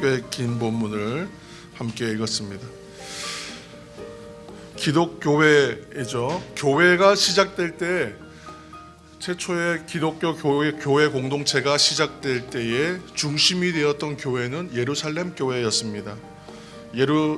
꽤 긴 본문을 함께 읽었습니다. 기독교회이죠. 교회가 시작될 때 최초의 기독교 교회 공동체가 시작될 때에 중심이 되었던 교회는 예루살렘 교회였습니다.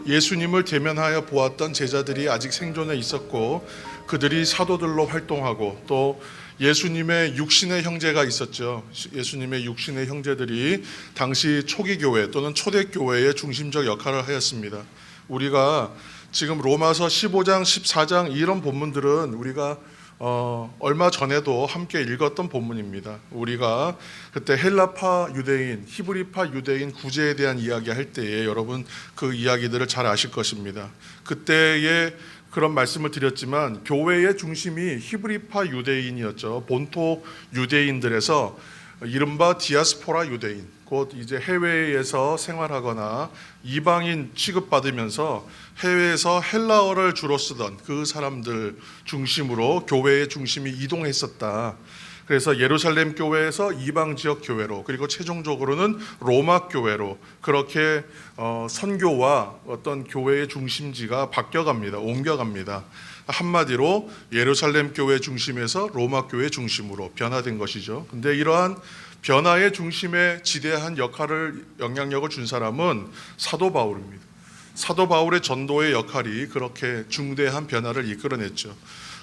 예수님을 대면하여 보았던 제자들이 아직 생존해 있었고 그들이 사도들로 활동하고 또 예수님의 육신의 형제가 있었죠. 예수님의 육신의 형제들이 당시 초기 교회 또는 초대 교회의 중심적 역할을 하였습니다. 우리가 지금 로마서 15장, 14장 이런 본문들은 우리가 얼마 전에도 함께 읽었던 본문입니다. 우리가 그때 헬라파 유대인, 히브리파 유대인 구제에 대한 이야기 할 때에 여러분 그 이야기들을 잘 아실 것입니다. 그때에 그런 말씀을 드렸지만 교회의 중심이 히브리파 유대인이었죠. 본토 유대인들에서 이른바 디아스포라 유대인, 곧 이제 해외에서 생활하거나 이방인 취급받으면서 해외에서 헬라어를 주로 쓰던 그 사람들 중심으로 교회의 중심이 이동했었다. 그래서 예루살렘 교회에서 이방 지역 교회로 그리고 최종적으로는 로마 교회로 그렇게 선교와 어떤 교회의 중심지가 바뀌어갑니다. 옮겨갑니다. 한마디로 예루살렘 교회 중심에서 로마 교회 중심으로 변화된 것이죠. 근데 이러한 변화의 중심에 지대한 역할을 영향력을 준 사람은 사도 바울입니다. 사도 바울의 전도의 역할이 그렇게 중대한 변화를 이끌어냈죠.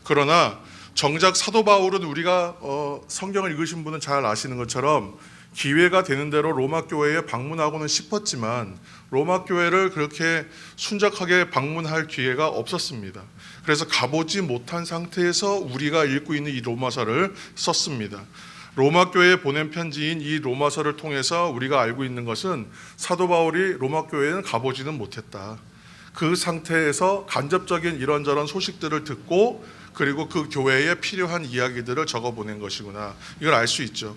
그러나 정작 사도 바울은 우리가 성경을 읽으신 분은 잘 아시는 것처럼 기회가 되는 대로 로마 교회에 방문하고는 싶었지만 로마 교회를 그렇게 순적하게 방문할 기회가 없었습니다. 그래서 가보지 못한 상태에서 우리가 읽고 있는 이 로마서를 썼습니다. 로마 교회에 보낸 편지인 이 로마서를 통해서 우리가 알고 있는 것은 사도 바울이 로마 교회에는 가보지는 못했다. 그 상태에서 간접적인 이런저런 소식들을 듣고 그리고 그 교회에 필요한 이야기들을 적어 보낸 것이구나. 이걸 알 수 있죠.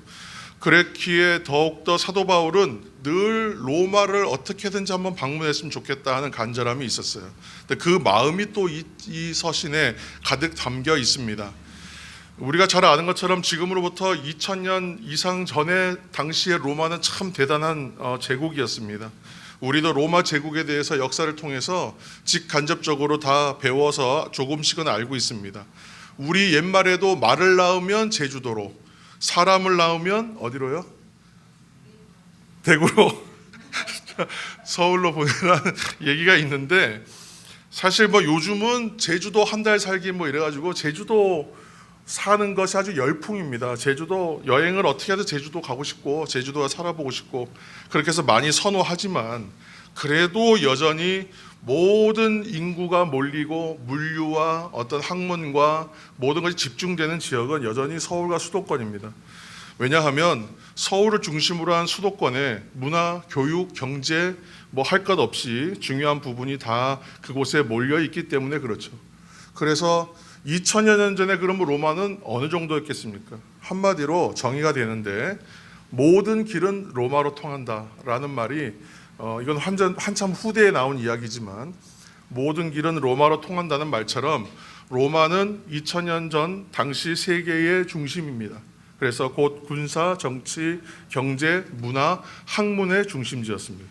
그랬기에 더욱더 사도 바울은 늘 로마를 어떻게든지 한번 방문했으면 좋겠다 하는 간절함이 있었어요. 근데 그 마음이 또 이 서신에 가득 담겨 있습니다. 우리가 잘 아는 것처럼 지금으로부터 2000년 이상 전에 당시의 로마는 참 대단한 제국이었습니다. 우리도 로마 제국에 대해서 역사를 통해서 직간접적으로 다 배워서 조금씩은 알고 있습니다. 우리 옛말에도 말을 낳으면 제주도로, 사람을 낳으면 어디로요? 대구로 서울로 보내라는 얘기가 있는데 사실 뭐 요즘은 제주도 한 달 살기 뭐 이래가지고 제주도 사는 것이 아주 열풍입니다. 제주도 여행을 어떻게 해도 제주도 가고 싶고 제주도에 살아보고 싶고 그렇게 해서 많이 선호하지만 그래도 여전히 모든 인구가 몰리고 물류와 어떤 학문과 모든 것이 집중되는 지역은 여전히 서울과 수도권입니다. 왜냐하면 서울을 중심으로 한 수도권에 문화, 교육, 경제 뭐 할 것 없이 중요한 부분이 다 그곳에 몰려 있기 때문에 그렇죠. 그래서 2000여 년 전에 그러면 로마는 어느 정도였겠습니까? 한마디로 정의가 되는데 모든 길은 로마로 통한다라는 말이 이건 한참 후대에 나온 이야기지만 모든 길은 로마로 통한다는 말처럼 로마는 2000년 전 당시 세계의 중심입니다. 그래서 곧 군사, 정치, 경제, 문화, 학문의 중심지였습니다.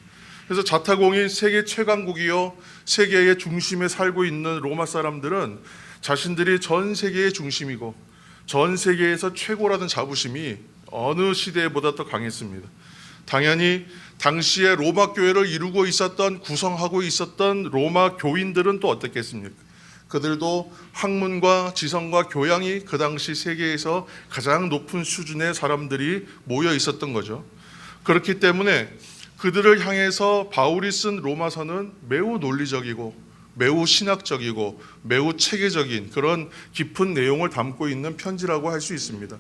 그래서 자타공인 세계 최강국이요 세계의 중심에 살고 있는 로마 사람들은 자신들이 전 세계의 중심이고 전 세계에서 최고라는 자부심이 어느 시대보다 더 강했습니다. 당연히 당시에 로마 교회를 이루고 있었던 구성하고 있었던 로마 교인들은 또 어떻겠습니까? 그들도 학문과 지성과 교양이 그 당시 세계에서 가장 높은 수준의 사람들이 모여 있었던 거죠. 그렇기 때문에 그들을 향해서 바울이 쓴 로마서는 매우 논리적이고 매우 신학적이고 매우 체계적인 그런 깊은 내용을 담고 있는 편지라고 할 수 있습니다.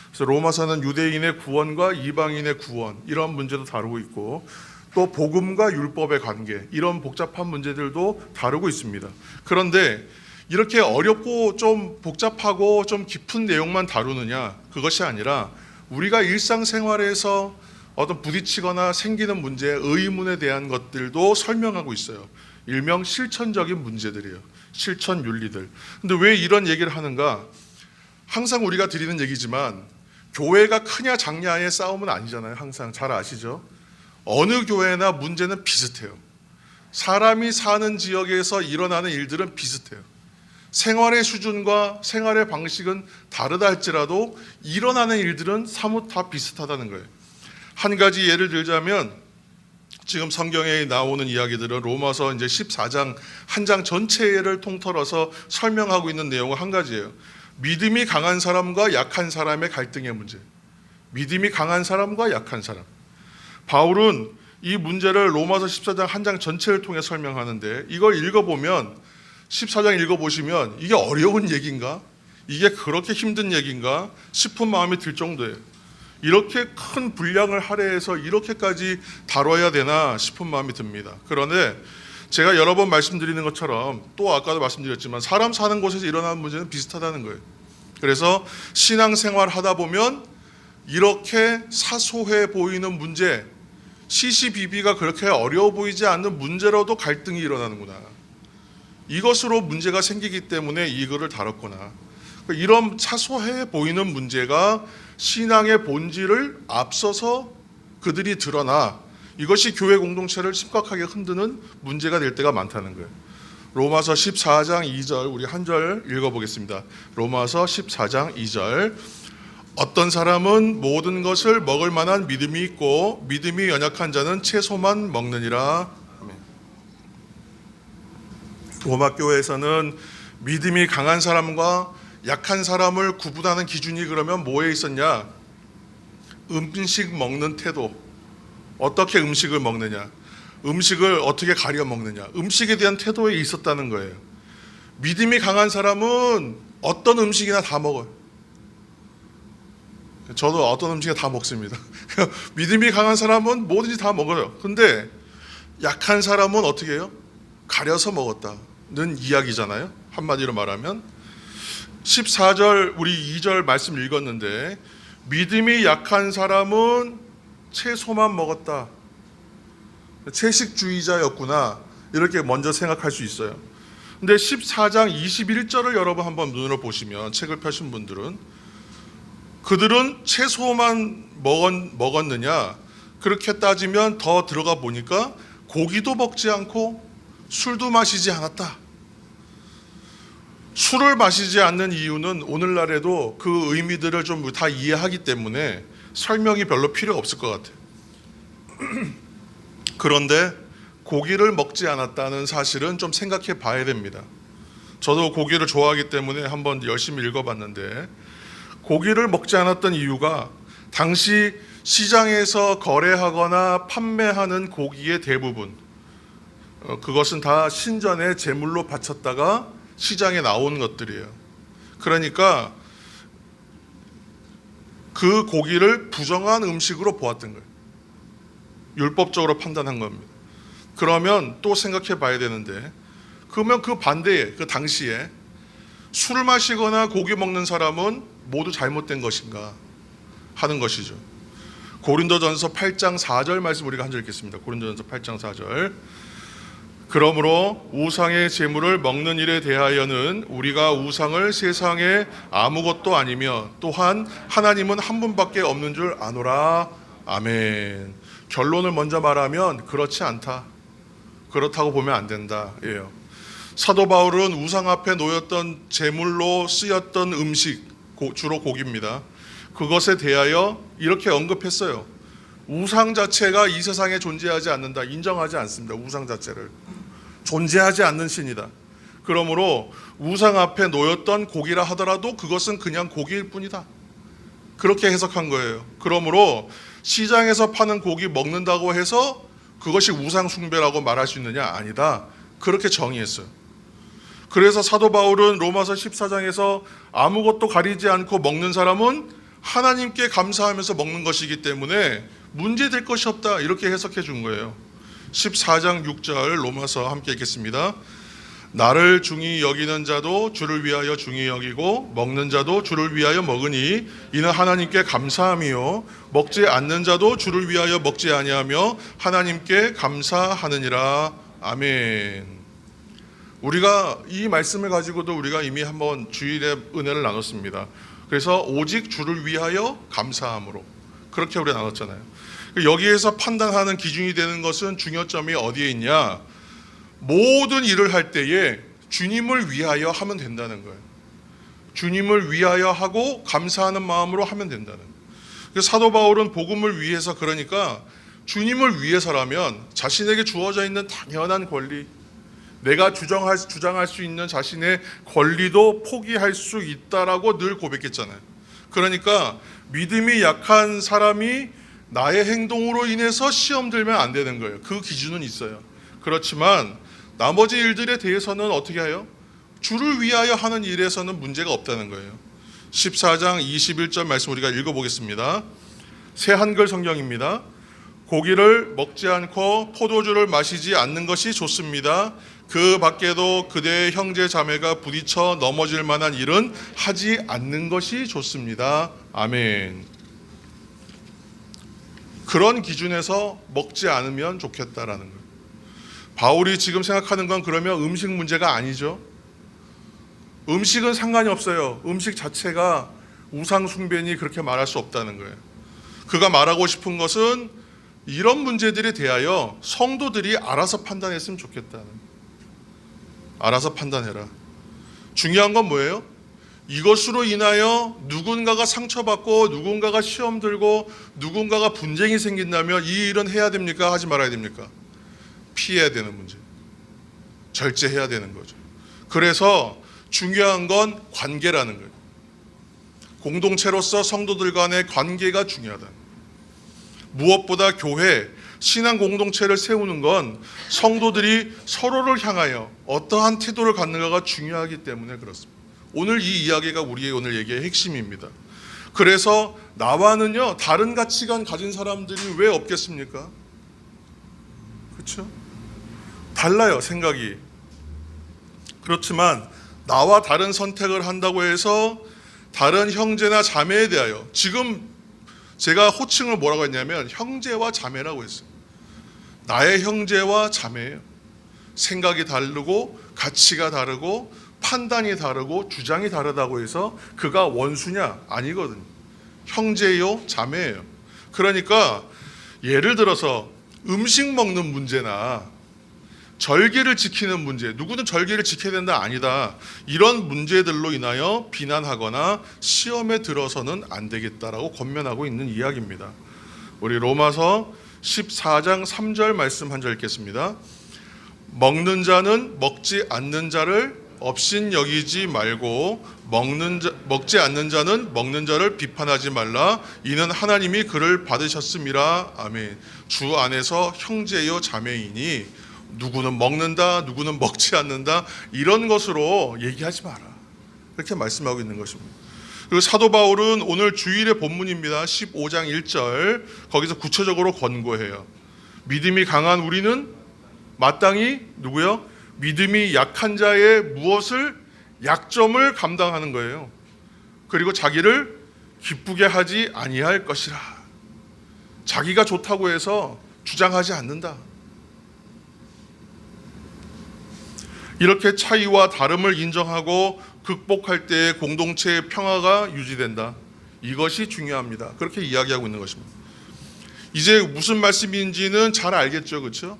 그래서 로마서는 유대인의 구원과 이방인의 구원 이런 문제도 다루고 있고 또 복음과 율법의 관계 이런 복잡한 문제들도 다루고 있습니다. 그런데 이렇게 어렵고 좀 복잡하고 좀 깊은 내용만 다루느냐 그것이 아니라 우리가 일상생활에서 어떤 부딪히거나 생기는 문제, 의문에 대한 것들도 설명하고 있어요. 일명 실천적인 문제들이에요. 실천 윤리들. 근데 왜 이런 얘기를 하는가? 항상 우리가 드리는 얘기지만 교회가 크냐 작냐의 싸움은 아니잖아요. 항상 잘 아시죠? 어느 교회나 문제는 비슷해요. 사람이 사는 지역에서 일어나는 일들은 비슷해요. 생활의 수준과 생활의 방식은 다르다 할지라도 일어나는 일들은 사뭇 다 비슷하다는 거예요. 한 가지 예를 들자면 지금 성경에 나오는 이야기들은 로마서 이제 14장 한 장 전체를 통틀어서 설명하고 있는 내용은 한 가지예요. 믿음이 강한 사람과 약한 사람의 갈등의 문제. 믿음이 강한 사람과 약한 사람. 바울은 이 문제를 로마서 14장 한 장 전체를 통해 설명하는데 이걸 읽어보면 14장 읽어보시면 이게 어려운 얘기인가? 이게 그렇게 힘든 얘기인가? 싶은 마음이 들 정도예요. 이렇게 큰 분량을 할애해서 이렇게까지 다뤄야 되나 싶은 마음이 듭니다. 그런데 제가 여러 번 말씀드리는 것처럼 또 아까도 말씀드렸지만 사람 사는 곳에서 일어나는 문제는 비슷하다는 거예요. 그래서 신앙생활 하다 보면 이렇게 사소해 보이는 문제, 시시비비가 그렇게 어려워 보이지 않는 문제로도 갈등이 일어나는구나. 이것으로 문제가 생기기 때문에 이거를 다뤘구나. 이런 사소해 보이는 문제가 신앙의 본질을 앞서서 그들이 드러나 이것이 교회 공동체를 심각하게 흔드는 문제가 될 때가 많다는 거예요. 로마서 14장 2절 우리 한 절 읽어보겠습니다. 로마서 14장 2절 어떤 사람은 모든 것을 먹을 만한 믿음이 있고 믿음이 연약한 자는 채소만 먹느니라. 로마 교회에서는 믿음이 강한 사람과 약한 사람을 구분하는 기준이 그러면 뭐에 있었냐? 음식 먹는 태도. 어떻게 음식을 먹느냐? 음식을 어떻게 가려 먹느냐? 음식에 대한 태도에 있었다는 거예요. 믿음이 강한 사람은 어떤 음식이나 다 먹어요. 저도 어떤 음식이나 다 먹습니다. 믿음이 강한 사람은 뭐든지 다 먹어요. 근데 약한 사람은 어떻게 해요? 가려서 먹었다는 이야기잖아요. 한마디로 말하면 14절 우리 2절 말씀 읽었는데 믿음이 약한 사람은 채소만 먹었다. 채식주의자였구나. 이렇게 먼저 생각할 수 있어요. 근데 14장 21절을 여러분 한번 눈으로 보시면 책을 펴신 분들은 그들은 채소만 먹었느냐? 그렇게 따지면 더 들어가 보니까 고기도 먹지 않고 술도 마시지 않았다. 술을 마시지 않는 이유는 오늘날에도 그 의미들을 좀 다 이해하기 때문에 설명이 별로 필요 없을 것 같아요. 그런데 고기를 먹지 않았다는 사실은 좀 생각해 봐야 됩니다. 저도 고기를 좋아하기 때문에 한번 열심히 읽어봤는데 고기를 먹지 않았던 이유가 당시 시장에서 거래하거나 판매하는 고기의 대부분 그것은 다 신전에 제물로 바쳤다가 시장에 나온 것들이에요. 그러니까 그 고기를 부정한 음식으로 보았던 거예요. 율법적으로 판단한 겁니다. 그러면 또 생각해 봐야 되는데 그러면 그 반대에 그 당시에 술을 마시거나 고기 먹는 사람은 모두 잘못된 것인가 하는 것이죠. 고린도전서 8장 4절 말씀 우리가 한 절 읽겠습니다. 고린도전서 8장 4절 그러므로 우상의 제물을 먹는 일에 대하여는 우리가 우상을 세상에 아무것도 아니며 또한 하나님은 한 분밖에 없는 줄 아노라. 아멘. 결론을 먼저 말하면 그렇지 않다. 그렇다고 보면 안 된다. 예요. 사도 바울은 우상 앞에 놓였던 제물로 쓰였던 음식, 주로 고기입니다. 그것에 대하여 이렇게 언급했어요. 우상 자체가 이 세상에 존재하지 않는다. 인정하지 않습니다. 우상 자체를. 존재하지 않는 신이다. 그러므로 우상 앞에 놓였던 고기라 하더라도 그것은 그냥 고기일 뿐이다. 그렇게 해석한 거예요. 그러므로 시장에서 파는 고기 먹는다고 해서 그것이 우상 숭배라고 말할 수 있느냐? 아니다. 그렇게 정의했어요. 그래서 사도 바울은 로마서 14장에서 아무것도 가리지 않고 먹는 사람은 하나님께 감사하면서 먹는 것이기 때문에 문제될 것이 없다. 이렇게 해석해 준 거예요. 14장 6절 로마서 함께 읽겠습니다. 나를 중히 여기는 자도 주를 위하여 중히 여기고 먹는 자도 주를 위하여 먹으니 이는 하나님께 감사함이요 먹지 않는 자도 주를 위하여 먹지 아니하며 하나님께 감사하느니라. 아멘. 우리가 이 말씀을 가지고도 우리가 이미 한번 주일의 은혜를 나눴습니다. 그래서 오직 주를 위하여 감사함으로 그렇게 우리가 나눴잖아요. 여기에서 판단하는 기준이 되는 것은 중요점이 어디에 있냐? 모든 일을 할 때에 주님을 위하여 하면 된다는 거예요. 주님을 위하여 하고 감사하는 마음으로 하면 된다는 거예요. 사도 바울은 복음을 위해서, 그러니까 주님을 위해서라면 자신에게 주어져 있는 당연한 권리, 내가 주장할 수 있는 자신의 권리도 포기할 수 있다라고 늘 고백했잖아요. 그러니까 믿음이 약한 사람이 나의 행동으로 인해서 시험 들면 안 되는 거예요. 그 기준은 있어요. 그렇지만 나머지 일들에 대해서는 어떻게 해요? 주를 위하여 하는 일에서는 문제가 없다는 거예요. 14장 21절 말씀 우리가 읽어보겠습니다. 새 한글 성경입니다. 고기를 먹지 않고 포도주를 마시지 않는 것이 좋습니다. 그 밖에도 그대의 형제 자매가 부딪혀 넘어질 만한 일은 하지 않는 것이 좋습니다. 아멘. 그런 기준에서 먹지 않으면 좋겠다라는 거예요. 바울이 지금 생각하는 건 그러면 음식 문제가 아니죠. 음식은 상관이 없어요. 음식 자체가 우상 숭배니 그렇게 말할 수 없다는 거예요. 그가 말하고 싶은 것은 이런 문제들에 대하여 성도들이 알아서 판단했으면 좋겠다는 거예요. 알아서 판단해라. 중요한 건 뭐예요? 이것으로 인하여 누군가가 상처받고 누군가가 시험 들고 누군가가 분쟁이 생긴다면 이 일은 해야 됩니까? 하지 말아야 됩니까? 피해야 되는 문제. 절제해야 되는 거죠. 그래서 중요한 건 관계라는 거예요. 공동체로서 성도들 간의 관계가 중요하다. 무엇보다 교회, 신앙 공동체를 세우는 건 성도들이 서로를 향하여 어떠한 태도를 갖는가가 중요하기 때문에 그렇습니다. 오늘 이 이야기가 우리의 오늘 얘기의 핵심입니다. 그래서 나와는요 다른 가치관 가진 사람들이 왜 없겠습니까? 그렇죠? 달라요, 생각이. 그렇지만 나와 다른 선택을 한다고 해서 다른 형제나 자매에 대하여, 지금 제가 호칭을 뭐라고 했냐면 형제와 자매라고 했어요. 나의 형제와 자매예요. 생각이 다르고 가치가 다르고 판단이 다르고 주장이 다르다고 해서 그가 원수냐? 아니거든요. 형제요, 자매예요. 그러니까 예를 들어서 음식 먹는 문제나 절기를 지키는 문제, 누구는 절기를 지켜야 된다, 아니다, 이런 문제들로 인하여 비난하거나 시험에 들어서는 안 되겠다라고 권면하고 있는 이야기입니다. 우리 로마서 14장 3절 말씀 한 절 읽겠습니다. 먹는 자는 먹지 않는 자를 업신 여기지 말고 먹지 않는 자는 먹는 자를 비판하지 말라. 이는 하나님이 그를 받으셨음이라. 아멘. 주 안에서 형제요 자매이니 누구는 먹는다, 누구는 먹지 않는다, 이런 것으로 얘기하지 마라. 이렇게 말씀하고 있는 것입니다. 그리고 사도 바울은 오늘 주일의 본문입니다. 15장 1절 거기서 구체적으로 권고해요. 믿음이 강한 우리는 마땅히 누구요? 믿음이 약한 자의 무엇을? 약점을 감당하는 거예요. 그리고 자기를 기쁘게 하지 아니할 것이라. 자기가 좋다고 해서 주장하지 않는다. 이렇게 차이와 다름을 인정하고 극복할 때 공동체의 평화가 유지된다. 이것이 중요합니다. 그렇게 이야기하고 있는 것입니다. 이제 무슨 말씀인지는 잘 알겠죠, 그렇죠?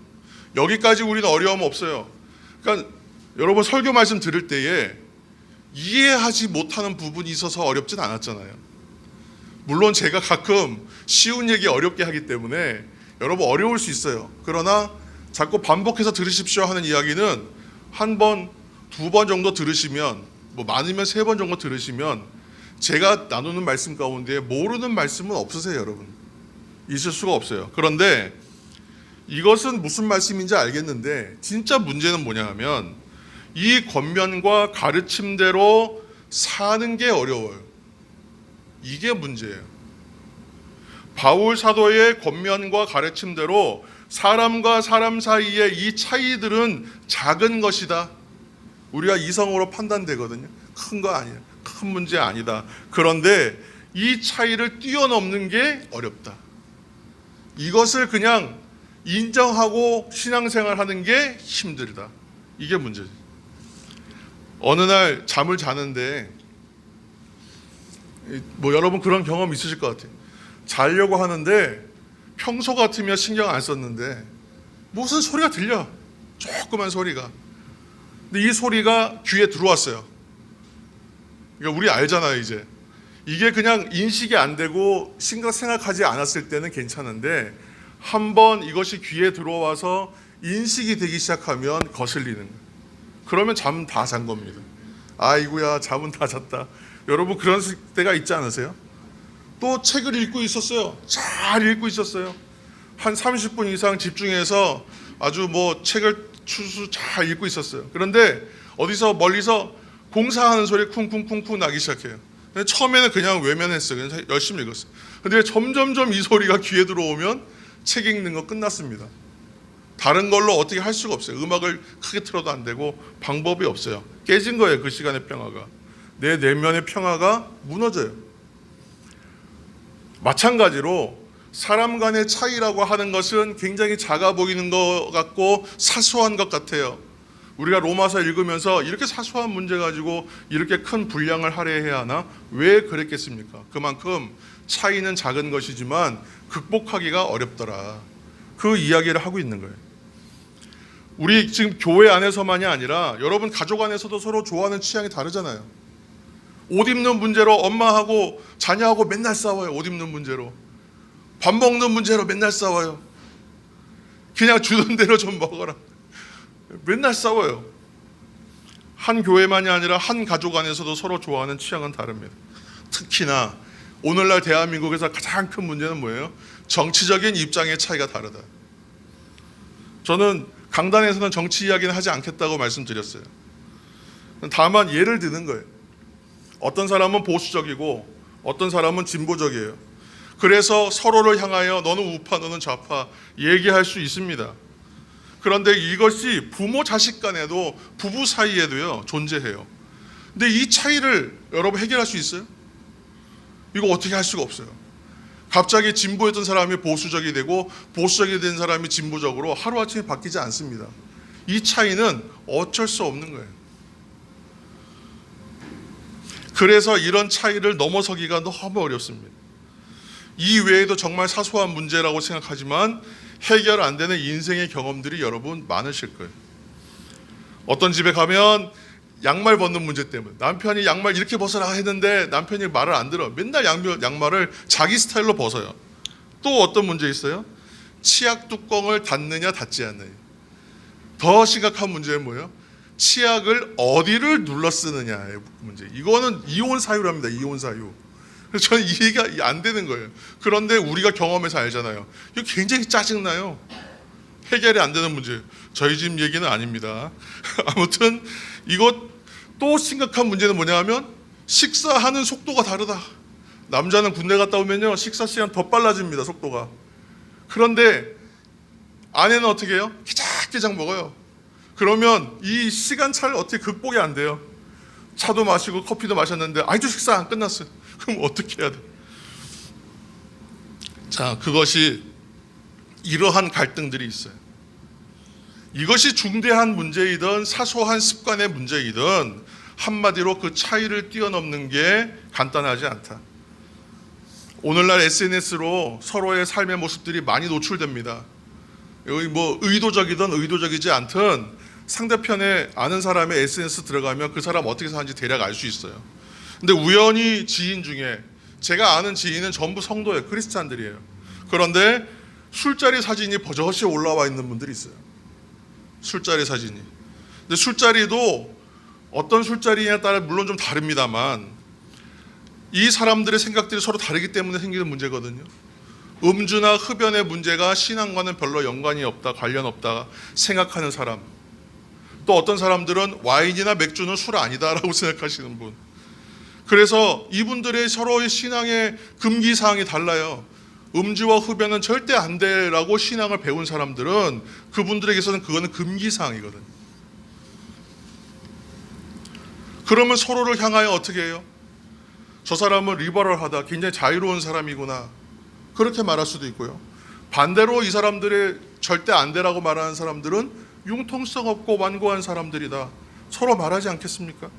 여기까지 우리는 어려움 없어요. 그러니까 여러분 설교 말씀 들을 때에 이해하지 못하는 부분이 있어서 어렵진 않았잖아요. 물론 제가 가끔 쉬운 얘기 어렵게 하기 때문에 여러분 어려울 수 있어요. 그러나 자꾸 반복해서 들으십시오 하는 이야기는 한 번, 두 번 정도 들으시면, 뭐 많으면 세 번 정도 들으시면 제가 나누는 말씀 가운데 모르는 말씀은 없으세요, 여러분. 있을 수가 없어요. 그런데 이것은 무슨 말씀인지 알겠는데 진짜 문제는 뭐냐 하면 이 권면과 가르침대로 사는 게 어려워요. 이게 문제예요. 바울 사도의 권면과 가르침대로 사람과 사람 사이의 이 차이들은 작은 것이다. 우리가 이성으로 판단되거든요. 큰 거 아니야. 큰 문제 아니다. 그런데 이 차이를 뛰어넘는 게 어렵다. 이것을 그냥 인정하고 신앙생활하는 게 힘들다. 이게 문제지. 어느 날 잠을 자는데 뭐 여러분 그런 경험 있으실 것 같아요. 자려고 하는데 평소 같으면 신경 안 썼는데 무슨 소리가 들려. 조그만 소리가. 근데 이 소리가 귀에 들어왔어요. 그러니까 우리 알잖아요, 이제. 이게 그냥 인식이 안 되고 생각하지 않았을 때는 괜찮은데 한번 이것이 귀에 들어와서 인식이 되기 시작하면 거슬리는 거예요. 그러면 잠 다 잔 겁니다. 아이고야, 잠은 다 잤다. 여러분 그런 때가 있지 않으세요? 또 책을 읽고 있었어요. 잘 읽고 있었어요. 한 30분 이상 집중해서 아주 책을 추수 잘 읽고 있었어요. 그런데 어디서 멀리서 공사하는 소리 쿵쿵쿵쿵 나기 시작해요. 근데 처음에는 그냥 외면했어요. 그냥 열심히 읽었어요. 근데 점점점 이 소리가 귀에 들어오면 책 읽는 거 끝났습니다. 다른 걸로 어떻게 할 수가 없어요. 음악을 크게 틀어도 안 되고 방법이 없어요. 깨진 거예요. 그 시간의 평화가. 내 내면의 평화가 무너져요. 마찬가지로 사람 간의 차이라고 하는 것은 굉장히 작아 보이는 것 같고 사소한 것 같아요. 우리가 로마서 읽으면서 이렇게 사소한 문제 가지고 이렇게 큰 분량을 할애해야 하나? 왜 그랬겠습니까? 그만큼 차이는 작은 것이지만 극복하기가 어렵더라. 그 이야기를 하고 있는 거예요. 우리 지금 교회 안에서만이 아니라 여러분 가족 안에서도 서로 좋아하는 취향이 다르잖아요. 옷 입는 문제로 엄마하고 자녀하고 맨날 싸워요. 옷 입는 문제로. 밥 먹는 문제로 맨날 싸워요. 그냥 주는 대로 좀 먹어라. 맨날 싸워요. 한 교회만이 아니라 한 가족 안에서도 서로 좋아하는 취향은 다릅니다. 특히나 오늘날 대한민국에서 가장 큰 문제는 뭐예요? 정치적인 입장의 차이가 다르다. 저는 강단에서는 정치 이야기는 하지 않겠다고 말씀드렸어요. 다만 예를 드는 거예요. 어떤 사람은 보수적이고 어떤 사람은 진보적이에요. 그래서 서로를 향하여 너는 우파 너는 좌파 얘기할 수 있습니다. 그런데 이것이 부모 자식 간에도 부부 사이에도요 존재해요. 근데 이 차이를 여러분 해결할 수 있어요? 이거 어떻게 할 수가 없어요. 갑자기 진보였던 사람이 보수적이 되고 보수적이 된 사람이 진보적으로 하루아침에 바뀌지 않습니다. 이 차이는 어쩔 수 없는 거예요. 그래서 이런 차이를 넘어서기가 너무 어렵습니다. 이 외에도 정말 사소한 문제라고 생각하지만 해결 안 되는 인생의 경험들이 여러분 많으실 거예요. 어떤 집에 가면 양말 벗는 문제 때문에 남편이 양말 이렇게 벗어라 했는데 남편이 말을 안 들어. 맨날 양말을 자기 스타일로 벗어요. 또 어떤 문제 있어요? 치약 뚜껑을 닫느냐 닫지 않느냐. 더 심각한 문제는 뭐예요? 치약을 어디를 눌러 쓰느냐의 문제. 이거는 이혼 사유랍니다. 이혼 사유. 그래서 저는 이해가 안 되는 거예요. 그런데 우리가 경험해서 알잖아요. 이거 굉장히 짜증나요. 해결이 안 되는 문제. 저희 집 얘기는 아닙니다. 아무튼 이거 또 심각한 문제는 뭐냐 하면 식사하는 속도가 다르다. 남자는 군대 갔다 오면요 식사 시간 더 빨라집니다. 속도가. 그런데 아내는 어떻게 해요? 끼작끼작 먹어요. 그러면 이 시간차를 어떻게 극복이 안 돼요? 차도 마시고 커피도 마셨는데 아직도 식사 안 끝났어요. 그럼 어떻게 해야 돼? 자, 그것이 이러한 갈등들이 있어요. 이것이 중대한 문제이든 사소한 습관의 문제이든 한마디로 그 차이를 뛰어넘는 게 간단하지 않다. 오늘날 SNS로 서로의 삶의 모습들이 많이 노출됩니다. 여기 의도적이든 의도적이지 않든 상대편에 아는 사람의 SNS 들어가면 그 사람 어떻게 사는지 대략 알 수 있어요. 근데 우연히 지인 중에 제가 아는 지인은 전부 성도예요. 크리스찬들이에요. 그런데 술자리 사진이 버젓이 올라와 있는 분들이 있어요. 술자리 사진이. 근데 술자리도 어떤 술자리냐에 따라 물론 좀 다릅니다만 이 사람들의 생각들이 서로 다르기 때문에 생기는 문제거든요. 음주나 흡연의 문제가 신앙과는 별로 연관이 없다, 관련 없다 생각하는 사람. 또 어떤 사람들은 와인이나 맥주는 술 아니다라고 생각하시는 분. 그래서 이분들의 서로의 신앙의 금기사항이 달라요. 음주와 흡연은 절대 안 돼라고 신앙을 배운 사람들은 그분들에게서는 그거는 금기사항이거든요. 그러면 서로를 향하여 어떻게 해요? 저 사람은 리버럴하다, 굉장히 자유로운 사람이구나 그렇게 말할 수도 있고요. 반대로 이 사람들의 절대 안 돼라고 말하는 사람들은 융통성 없고 완고한 사람들이다 서로 말하지 않겠습니까?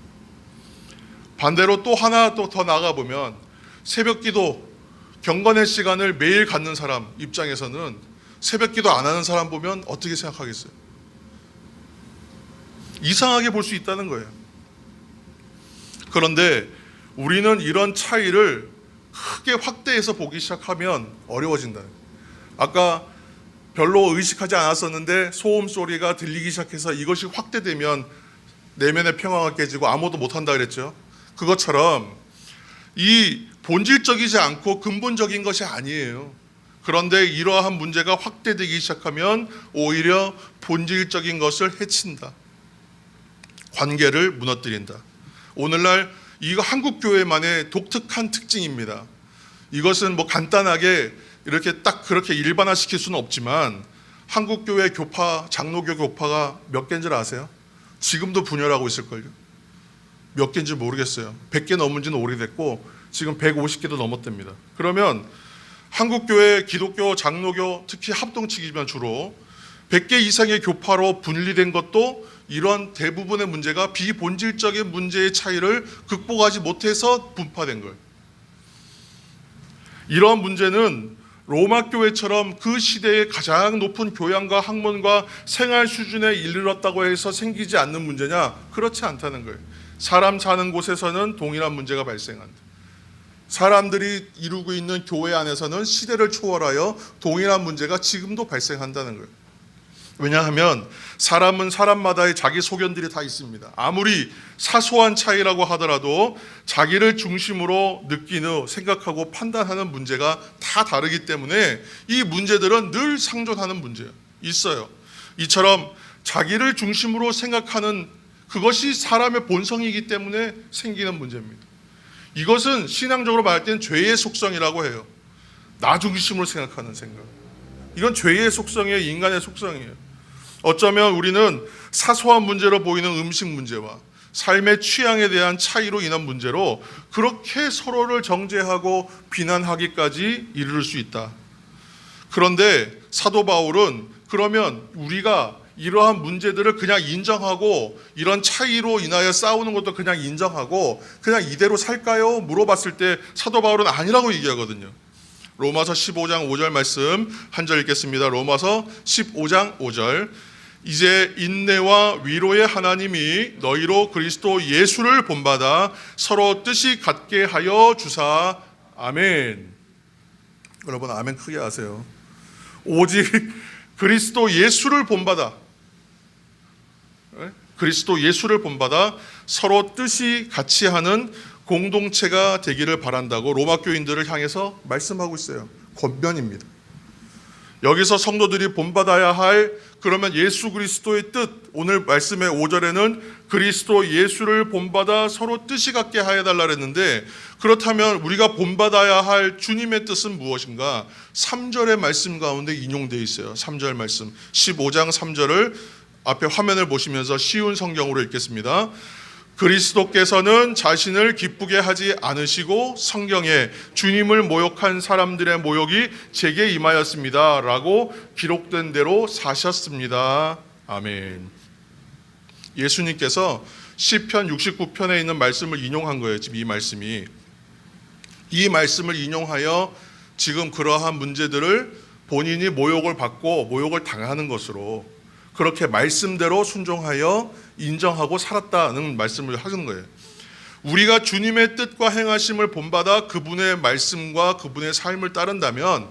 반대로 또 하나 또 더 나가보면 새벽기도 경건의 시간을 매일 갖는 사람 입장에서는 새벽기도 안 하는 사람 보면 어떻게 생각하겠어요? 이상하게 볼 수 있다는 거예요. 그런데 우리는 이런 차이를 크게 확대해서 보기 시작하면 어려워진다. 아까 별로 의식하지 않았었는데 소음 소리가 들리기 시작해서 이것이 확대되면 내면의 평화가 깨지고 아무것도 못한다 그랬죠. 그것처럼 이 본질적이지 않고 근본적인 것이 아니에요. 그런데 이러한 문제가 확대되기 시작하면 오히려 본질적인 것을 해친다. 관계를 무너뜨린다. 오늘날 이거 한국 교회만의 독특한 특징입니다. 이것은 뭐 간단하게 이렇게 딱 그렇게 일반화시킬 수는 없지만 한국 교회 교파, 장로교 교파가 몇 개인 줄 아세요? 지금도 분열하고 있을걸요. 몇 개인지 모르겠어요. 100개 넘은 지는 오래됐고 지금 150개도 넘었답니다. 그러면 한국 교회, 기독교, 장로교, 특히 합동측이면 주로 100개 이상의 교파로 분리된 것도 이런 대부분의 문제가 비본질적인 문제의 차이를 극복하지 못해서 분파된 거예요. 이러한 문제는 로마 교회처럼 그 시대의 가장 높은 교양과 학문과 생활 수준에 이르렀다고 해서 생기지 않는 문제냐? 그렇지 않다는 거예요. 사람 사는 곳에서는 동일한 문제가 발생한다. 사람들이 이루고 있는 교회 안에서는 시대를 초월하여 동일한 문제가 지금도 발생한다는 거예요. 왜냐하면 사람은 사람마다의 자기 소견들이 다 있습니다. 아무리 사소한 차이라고 하더라도 자기를 중심으로 느끼는, 생각하고 판단하는 문제가 다 다르기 때문에 이 문제들은 늘 상존하는 문제예요. 있어요. 이처럼 자기를 중심으로 생각하는 그것이 사람의 본성이기 때문에 생기는 문제입니다. 이것은 신앙적으로 말할 때는 죄의 속성이라고 해요. 나 중심으로 생각하는 생각. 이건 죄의 속성이에요. 인간의 속성이에요. 어쩌면 우리는 사소한 문제로 보이는 음식 문제와 삶의 취향에 대한 차이로 인한 문제로 그렇게 서로를 정죄하고 비난하기까지 이를 수 있다. 그런데 사도 바울은 그러면 우리가 이러한 문제들을 그냥 인정하고 이런 차이로 인하여 싸우는 것도 그냥 인정하고 그냥 이대로 살까요? 물어봤을 때 사도 바울은 아니라고 얘기하거든요. 로마서 15장 5절 말씀 한 절 읽겠습니다. 로마서 15장 5절. 이제 인내와 위로의 하나님이 너희로 그리스도 예수를 본받아 서로 뜻이 같게 하여 주사. 아멘. 여러분 아멘 크게 하세요. 오직 그리스도 예수를 본받아, 그리스도 예수를 본받아 서로 뜻이 같이 하는 공동체가 되기를 바란다고 로마 교인들을 향해서 말씀하고 있어요. 권면입니다. 여기서 성도들이 본받아야 할, 그러면 예수 그리스도의 뜻, 오늘 말씀의 5절에는 그리스도 예수를 본받아 서로 뜻이 같게 하여 달라 그랬는데, 그렇다면 우리가 본받아야 할 주님의 뜻은 무엇인가? 3절의 말씀 가운데 인용되어 있어요. 3절 말씀 15장 3절을 앞에 화면을 보시면서 쉬운 성경으로 읽겠습니다. 그리스도께서는 자신을 기쁘게 하지 않으시고 성경에 주님을 모욕한 사람들의 모욕이 제게 임하였습니다 라고 기록된 대로 사셨습니다. 아멘. 예수님께서 시편 69편에 있는 말씀을 인용한 거예요. 지금 이 말씀을 인용하여 지금 그러한 문제들을 본인이 모욕을 받고 모욕을 당하는 것으로 그렇게 말씀대로 순종하여 인정하고 살았다는 말씀을 하는 거예요. 우리가 주님의 뜻과 행하심을 본받아 그분의 말씀과 그분의 삶을 따른다면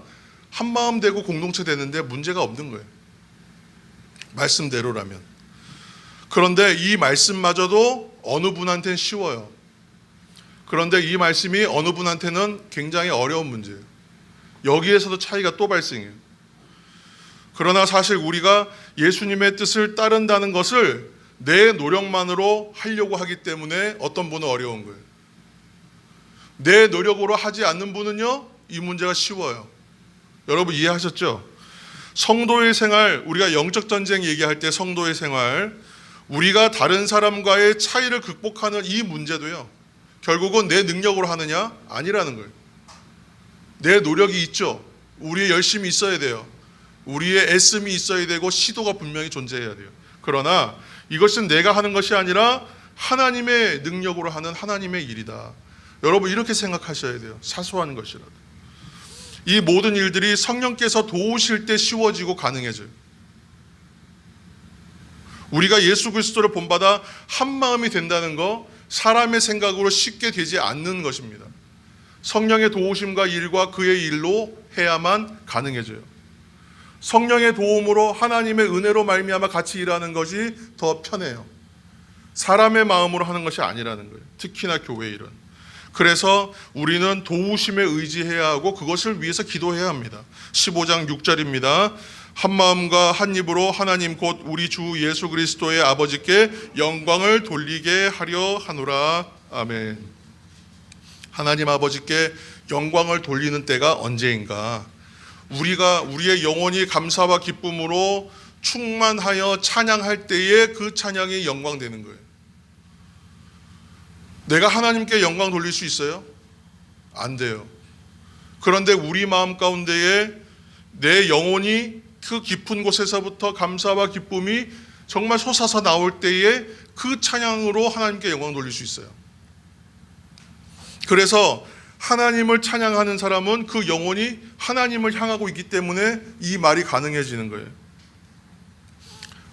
한마음 되고 공동체 되는데 문제가 없는 거예요. 말씀대로라면. 그런데 이 말씀마저도 어느 분한테는 쉬워요. 그런데 이 말씀이 어느 분한테는 굉장히 어려운 문제예요. 여기에서도 차이가 또 발생해요. 그러나 사실 우리가 예수님의 뜻을 따른다는 것을 내 노력만으로 하려고 하기 때문에 어떤 분은 어려운 거예요. 내 노력으로 하지 않는 분은요, 이 문제가 쉬워요. 여러분 이해하셨죠? 성도의 생활, 우리가 영적 전쟁 얘기할 때 성도의 생활, 우리가 다른 사람과의 차이를 극복하는 이 문제도요, 결국은 내 능력으로 하느냐? 아니라는 거예요. 내 노력이 있죠. 우리의 열심이 있어야 돼요. 우리의 애씀이 있어야 되고 시도가 분명히 존재해야 돼요. 그러나 이것은 내가 하는 것이 아니라 하나님의 능력으로 하는 하나님의 일이다. 여러분 이렇게 생각하셔야 돼요. 사소한 것이라도. 이 모든 일들이 성령께서 도우실 때 쉬워지고 가능해져요. 우리가 예수 그리스도를 본받아 한 마음이 된다는 거 사람의 생각으로 쉽게 되지 않는 것입니다. 성령의 도우심과 일과 그의 일로 해야만 가능해져요. 성령의 도움으로 하나님의 은혜로 말미암아 같이 일하는 것이 더 편해요. 사람의 마음으로 하는 것이 아니라는 거예요. 특히나 교회 일은. 그래서 우리는 도우심에 의지해야 하고 그것을 위해서 기도해야 합니다. 15장 6절입니다. 한 마음과 한 입으로 하나님 곧 우리 주 예수 그리스도의 아버지께 영광을 돌리게 하려 하노라. 아멘. 하나님 아버지께 영광을 돌리는 때가 언제인가? 우리가 우리의 영혼이 감사와 기쁨으로 충만하여 찬양할 때에 그 찬양이 영광되는 거예요. 내가 하나님께 영광 돌릴 수 있어요? 안 돼요. 그런데 우리 마음 가운데에 내 영혼이 그 깊은 곳에서부터 감사와 기쁨이 정말 솟아서 나올 때에 그 찬양으로 하나님께 영광 돌릴 수 있어요. 그래서 하나님을 찬양하는 사람은 그 영혼이 하나님을 향하고 있기 때문에 이 말이 가능해지는 거예요.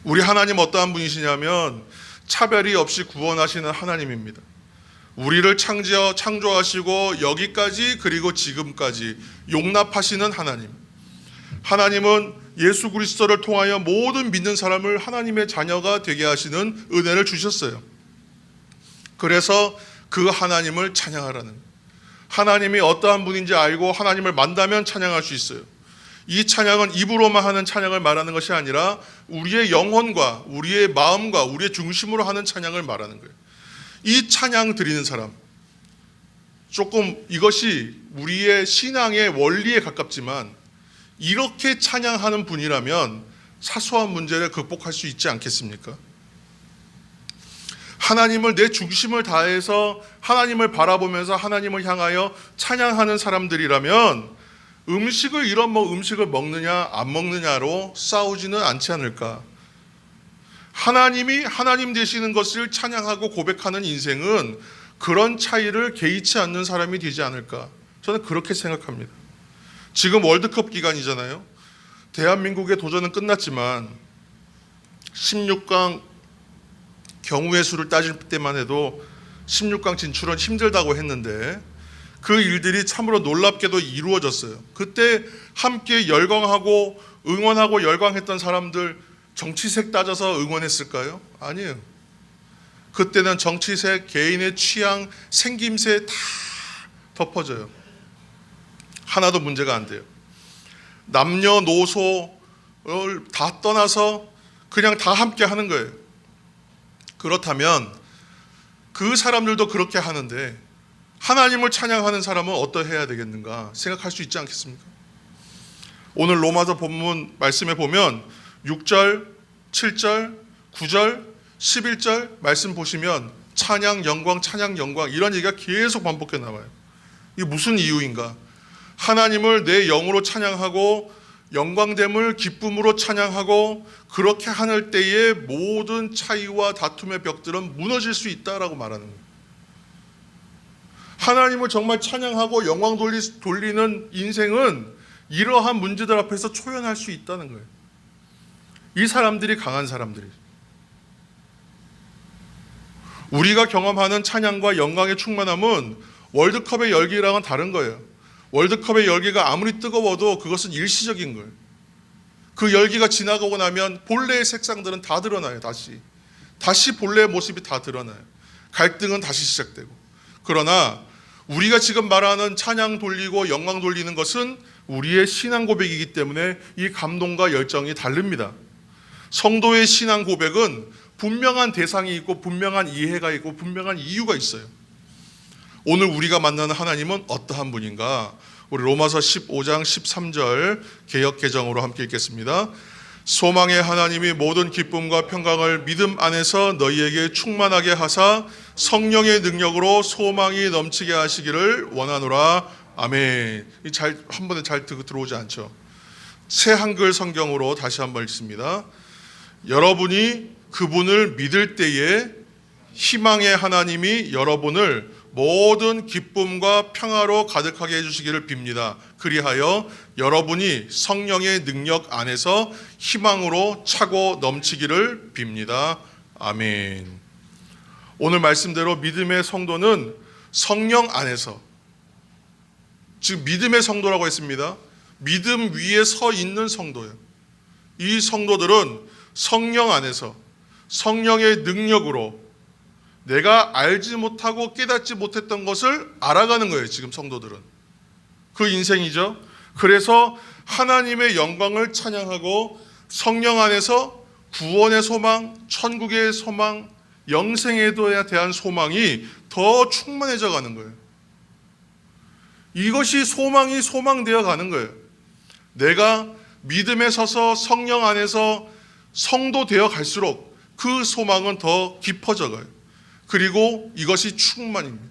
우리 하나님 어떠한 분이시냐면 차별이 없이 구원하시는 하나님입니다. 우리를 창조하시고 여기까지 그리고 지금까지 용납하시는 하나님. 하나님은 예수 그리스도를 통하여 모든 믿는 사람을 하나님의 자녀가 되게 하시는 은혜를 주셨어요. 그래서 그 하나님을 찬양하라는 거예요. 하나님이 어떠한 분인지 알고 하나님을 만나면 찬양할 수 있어요. 이 찬양은 입으로만 하는 찬양을 말하는 것이 아니라 우리의 영혼과 우리의 마음과 우리의 중심으로 하는 찬양을 말하는 거예요. 이 찬양 드리는 사람, 조금 이것이 우리의 신앙의 원리에 가깝지만 이렇게 찬양하는 분이라면 사소한 문제를 극복할 수 있지 않겠습니까? 하나님을 내 중심을 다해서 하나님을 바라보면서 하나님을 향하여 찬양하는 사람들이라면 음식을 음식을 먹느냐 안 먹느냐로 싸우지는 않지 않을까? 하나님이 하나님 되시는 것을 찬양하고 고백하는 인생은 그런 차이를 개의치 않는 사람이 되지 않을까? 저는 그렇게 생각합니다. 지금 월드컵 기간이잖아요. 대한민국의 도전은 끝났지만 16강 경우의 수를 따질 때만 해도 16강 진출은 힘들다고 했는데 그 일들이 참으로 놀랍게도 이루어졌어요. 그때 함께 열광하고 응원하고 열광했던 사람들 정치색 따져서 응원했을까요? 아니에요. 그때는 정치색, 개인의 취향, 생김새 다 덮어져요. 하나도 문제가 안 돼요. 남녀노소를 다 떠나서 그냥 다 함께 하는 거예요. 그렇다면 그 사람들도 그렇게 하는데 하나님을 찬양하는 사람은 어떠해야 되겠는가 생각할 수 있지 않겠습니까? 오늘 로마서 본문 말씀에 보면 6절, 7절, 9절, 11절 말씀 보시면 찬양 영광 이런 얘기가 계속 반복해 나와요. 이게 무슨 이유인가? 하나님을 내 영으로 찬양하고 영광됨을 기쁨으로 찬양하고 그렇게 하는 때에 모든 차이와 다툼의 벽들은 무너질 수 있다라고 말하는 거예요. 하나님을 정말 찬양하고 영광 돌리는 인생은 이러한 문제들 앞에서 초연할 수 있다는 거예요. 이 사람들이 강한 사람들이죠. 우리가 경험하는 찬양과 영광의 충만함은 월드컵의 열기랑은 다른 거예요. 월드컵의 열기가 아무리 뜨거워도 그것은 일시적인 거예요. 그 열기가 지나가고 나면 본래의 색상들은 다 드러나요. 다시 본래의 모습이 다 드러나요. 갈등은 다시 시작되고. 그러나 우리가 지금 말하는 찬양 돌리고 영광 돌리는 것은 우리의 신앙 고백이기 때문에 이 감동과 열정이 다릅니다. 성도의 신앙 고백은 분명한 대상이 있고 분명한 이해가 있고 분명한 이유가 있어요. 오늘 우리가 만나는 하나님은 어떠한 분인가? 우리 로마서 15장 13절 개역 개정으로 함께 읽겠습니다. 소망의 하나님이 모든 기쁨과 평강을 믿음 안에서 너희에게 충만하게 하사 성령의 능력으로 소망이 넘치게 하시기를 원하노라. 아멘. 한 번에 잘 들어오지 않죠? 새 한글 성경으로 다시 한번 읽습니다. 여러분이 그분을 믿을 때에 희망의 하나님이 여러분을 모든 기쁨과 평화로 가득하게 해주시기를 빕니다. 그리하여 여러분이 성령의 능력 안에서 희망으로 차고 넘치기를 빕니다. 아멘. 오늘 말씀대로 믿음의 성도는 성령 안에서, 지금 믿음의 성도라고 했습니다. 믿음 위에 서 있는 성도예요. 이 성도들은 성령 안에서 성령의 능력으로 내가 알지 못하고 깨닫지 못했던 것을 알아가는 거예요. 지금 성도들은 그 인생이죠. 그래서 하나님의 영광을 찬양하고 성령 안에서 구원의 소망, 천국의 소망, 영생에 대한 소망이 더 충만해져 가는 거예요. 이것이 소망이 소망되어 가는 거예요. 내가 믿음에 서서 성령 안에서 성도 되어 갈수록 그 소망은 더 깊어져 가요. 그리고 이것이 충만입니다.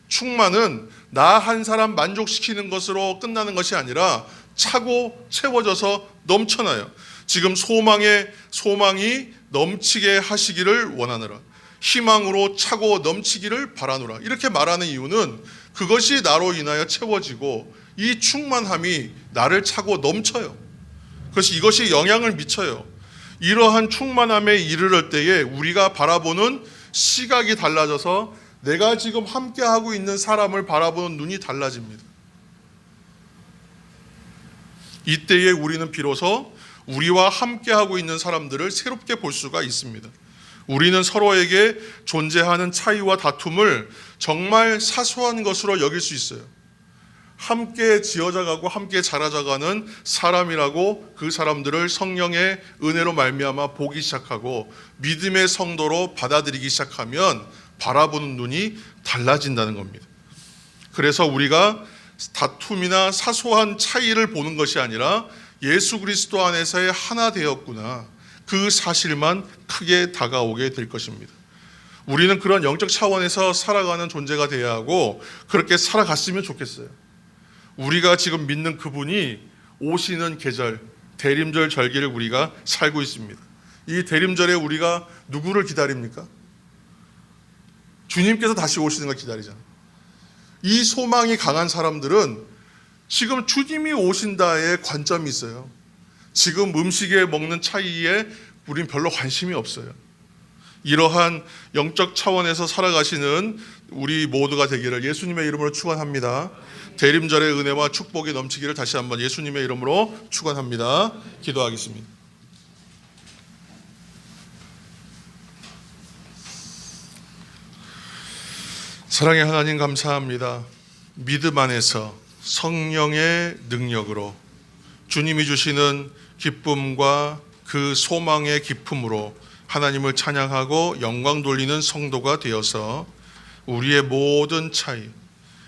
충만은 나 한 사람 만족시키는 것으로 끝나는 것이 아니라 차고 채워져서 넘쳐나요. 지금 소망이 넘치게 하시기를 원하노라. 희망으로 차고 넘치기를 바라노라. 이렇게 말하는 이유는 그것이 나로 인하여 채워지고 이 충만함이 나를 차고 넘쳐요. 그래서 이것이 영향을 미쳐요. 이러한 충만함에 이르를 때에 우리가 바라보는 시각이 달라져서 내가 지금 함께하고 있는 사람을 바라보는 눈이 달라집니다. 이때에 우리는 비로소 우리와 함께하고 있는 사람들을 새롭게 볼 수가 있습니다. 우리는 서로에게 존재하는 차이와 다툼을 정말 사소한 것으로 여길 수 있어요. 함께 지어져가고 함께 자라져가는 사람이라고 그 사람들을 성령의 은혜로 말미암아 보기 시작하고 믿음의 성도로 받아들이기 시작하면 바라보는 눈이 달라진다는 겁니다. 그래서 우리가 다툼이나 사소한 차이를 보는 것이 아니라 예수 그리스도 안에서의 하나 되었구나, 그 사실만 크게 다가오게 될 것입니다. 우리는 그런 영적 차원에서 살아가는 존재가 되어야 하고 그렇게 살아갔으면 좋겠어요. 우리가 지금 믿는 그분이 오시는 계절, 대림절 절기를 우리가 살고 있습니다. 이 대림절에 우리가 누구를 기다립니까? 주님께서 다시 오시는 걸 기다리잖아요. 이 소망이 강한 사람들은 지금 주님이 오신다에 관점이 있어요. 지금 음식에 먹는 차이에 우린 별로 관심이 없어요. 이러한 영적 차원에서 살아가시는 우리 모두가 되기를 예수님의 이름으로 축원합니다. 대림절의 은혜와 축복이 넘치기를 다시 한번 예수님의 이름으로 축원합니다. 기도하겠습니다. 사랑의 하나님 감사합니다. 믿음 안에서 성령의 능력으로 주님이 주시는 기쁨과 그 소망의 기쁨으로 하나님을 찬양하고 영광 돌리는 성도가 되어서 우리의 모든 차이,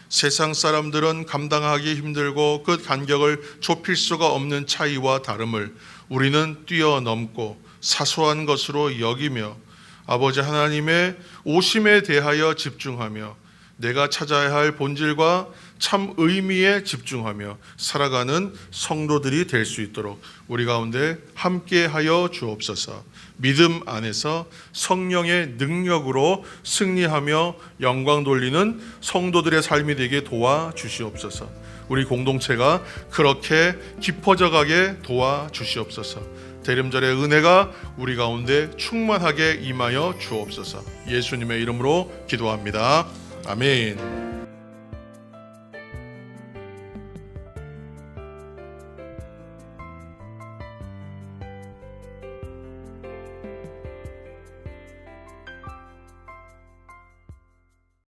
세상 사람들은 감당하기 힘들고 그 간격을 좁힐 수가 없는 차이와 다름을 우리는 뛰어넘고 사소한 것으로 여기며 아버지 하나님의 오심에 대하여 집중하며 내가 찾아야 할 본질과 참 의미에 집중하며 살아가는 성도들이 될 수 있도록 우리 가운데 함께하여 주옵소서. 믿음 안에서 성령의 능력으로 승리하며 영광 돌리는 성도들의 삶이 되게 도와주시옵소서. 우리 공동체가 그렇게 깊어져 가게 도와주시옵소서. 대림절의 은혜가 우리 가운데 충만하게 임하여 주옵소서. 예수님의 이름으로 기도합니다. 아멘.